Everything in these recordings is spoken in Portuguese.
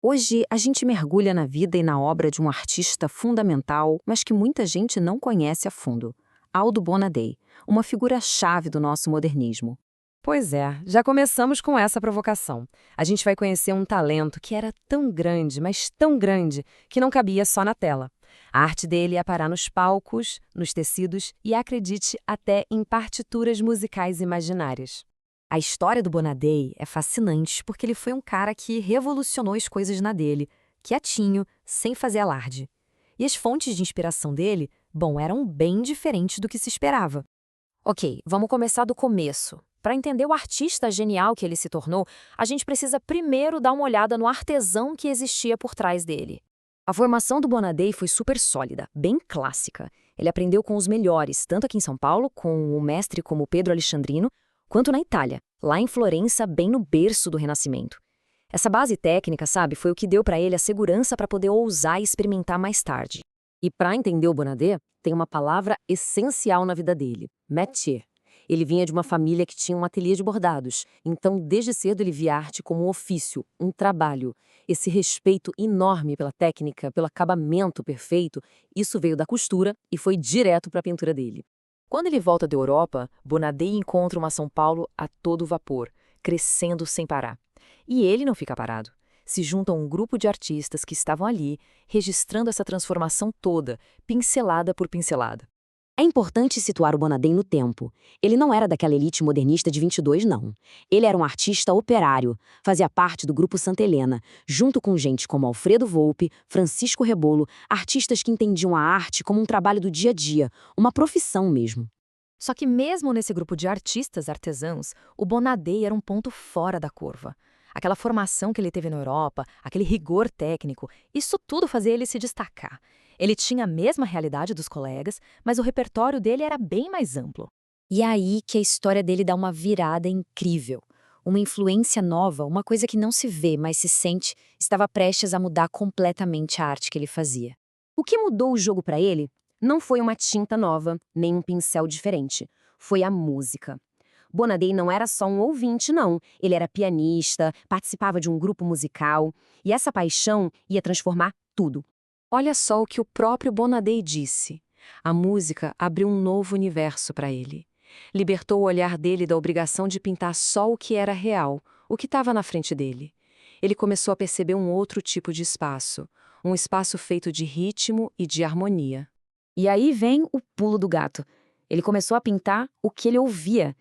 Hoje, a gente mergulha na vida e na obra de um artista fundamental, mas que muita gente não conhece a fundo. Aldo Bonadei, uma figura-chave do nosso modernismo. Pois é, já começamos com essa provocação. A gente vai conhecer um talento que era tão grande, mas tão grande, que não cabia só na tela. A arte dele ia parar nos palcos, nos tecidos e, acredite, até em partituras musicais imaginárias. A história do Bonadei é fascinante porque ele foi um cara que revolucionou as coisas na dele, quietinho, sem fazer alarde. E as fontes de inspiração dele, bom, eram bem diferentes do que se esperava. Ok, vamos começar do começo. Para entender o artista genial que ele se tornou, a gente precisa primeiro dar uma olhada no artesão que existia por trás dele. A formação do Bonadei foi super sólida, bem clássica. Ele aprendeu com os melhores, tanto aqui em São Paulo, com o mestre como Pedro Alexandrino, quanto na Itália, lá em Florença, bem no berço do Renascimento. Essa base técnica, sabe, foi o que deu para ele a segurança para poder ousar e experimentar mais tarde. E para entender o Bonadé, tem uma palavra essencial na vida dele: métier. Ele vinha de uma família que tinha um ateliê de bordados, então desde cedo ele via arte como um ofício, um trabalho. Esse respeito enorme pela técnica, pelo acabamento perfeito, isso veio da costura e foi direto para a pintura dele. Quando ele volta da Europa, Bonadei encontra uma São Paulo a todo vapor, crescendo sem parar. E ele não fica parado. Se junta a um grupo de artistas que estavam ali, registrando essa transformação toda, pincelada por pincelada. É importante situar o Bonadei no tempo. Ele não era daquela elite modernista de 22, não. Ele era um artista operário, fazia parte do grupo Santa Helena, junto com gente como Alfredo Volpi, Francisco Rebolo, artistas que entendiam a arte como um trabalho do dia a dia, uma profissão mesmo. Só que mesmo nesse grupo de artistas artesãos, o Bonadei era um ponto fora da curva. Aquela formação que ele teve na Europa, aquele rigor técnico, isso tudo fazia ele se destacar. Ele tinha a mesma realidade dos colegas, mas o repertório dele era bem mais amplo. E é aí que a história dele dá uma virada incrível. Uma influência nova, uma coisa que não se vê, mas se sente, estava prestes a mudar completamente a arte que ele fazia. O que mudou o jogo para ele não foi uma tinta nova, nem um pincel diferente. Foi a música. Bonadei não era só um ouvinte, não. Ele era pianista, participava de um grupo musical, e essa paixão ia transformar tudo. Olha só o que o próprio Bonadei disse. A música abriu um novo universo para ele. Libertou o olhar dele da obrigação de pintar só o que era real, o que estava na frente dele. Ele começou a perceber um outro tipo de espaço, um espaço feito de ritmo e de harmonia. E aí vem o pulo do gato. Ele começou a pintar o que ele ouvia.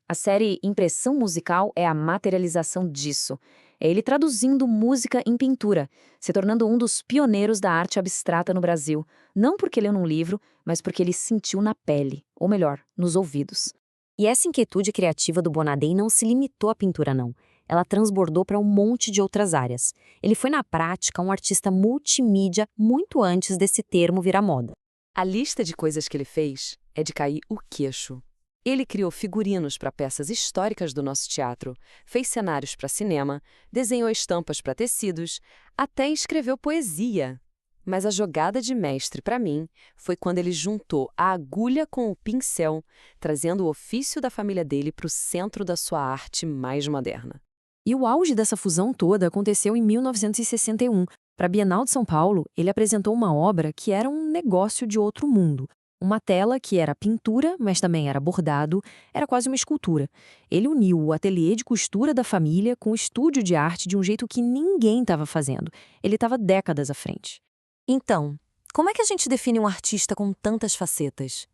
A série Impressão Musical é a materialização disso. É ele traduzindo música em pintura, se tornando um dos pioneiros da arte abstrata no Brasil, não porque leu num livro, mas porque ele sentiu na pele, ou melhor, nos ouvidos. E essa inquietude criativa do Bonadei não se limitou à pintura, não. Ela transbordou para um monte de outras áreas. Ele foi, na prática, um artista multimídia muito antes desse termo virar moda. A lista de coisas que ele fez é de cair o queixo. Ele criou figurinos para peças históricas do nosso teatro, fez cenários para cinema, desenhou estampas para tecidos, até escreveu poesia. Mas a jogada de mestre para mim foi quando ele juntou a agulha com o pincel, trazendo o ofício da família dele para o centro da sua arte mais moderna. E o auge dessa fusão toda aconteceu em 1961. Para a Bienal de São Paulo, ele apresentou uma obra que era um negócio de outro mundo. Uma tela que era pintura, mas também era bordado, era quase uma escultura. Ele uniu o ateliê de costura da família com o estúdio de arte de um jeito que ninguém estava fazendo. Ele estava décadas à frente. Então, como é que a gente define um artista com tantas facetas?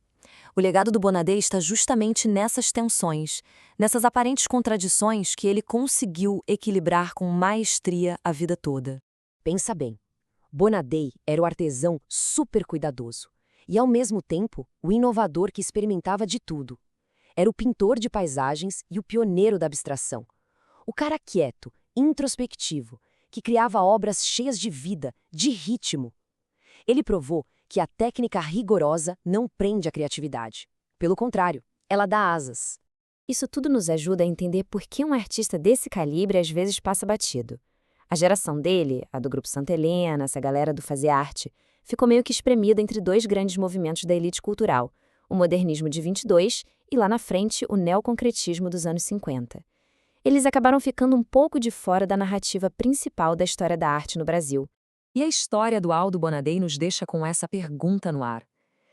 O legado do Bonadei está justamente nessas tensões, nessas aparentes contradições que ele conseguiu equilibrar com maestria a vida toda. Pensa bem, Bonadei era o artesão super cuidadoso. E, ao mesmo tempo, o inovador que experimentava de tudo. Era o pintor de paisagens e o pioneiro da abstração. O cara quieto, introspectivo, que criava obras cheias de vida, de ritmo. Ele provou que a técnica rigorosa não prende a criatividade. Pelo contrário, ela dá asas. Isso tudo nos ajuda a entender por que um artista desse calibre às vezes passa batido. A geração dele, a do Grupo Santa Helena, essa galera do fazer arte, ficou meio que espremida entre dois grandes movimentos da elite cultural, o modernismo de 22 e, lá na frente, o neoconcretismo dos anos 50. eles acabaram ficando um pouco de fora da narrativa principal da história da arte no Brasil. E a história do Aldo Bonadei nos deixa com essa pergunta no ar.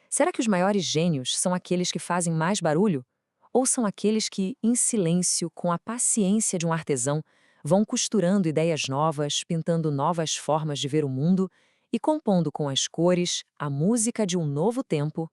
Será que os maiores gênios são aqueles que fazem mais barulho? Ou são aqueles que, em silêncio, com a paciência de um artesão, vão costurando ideias novas, pintando novas formas de ver o mundo e compondo com as cores a música de um novo tempo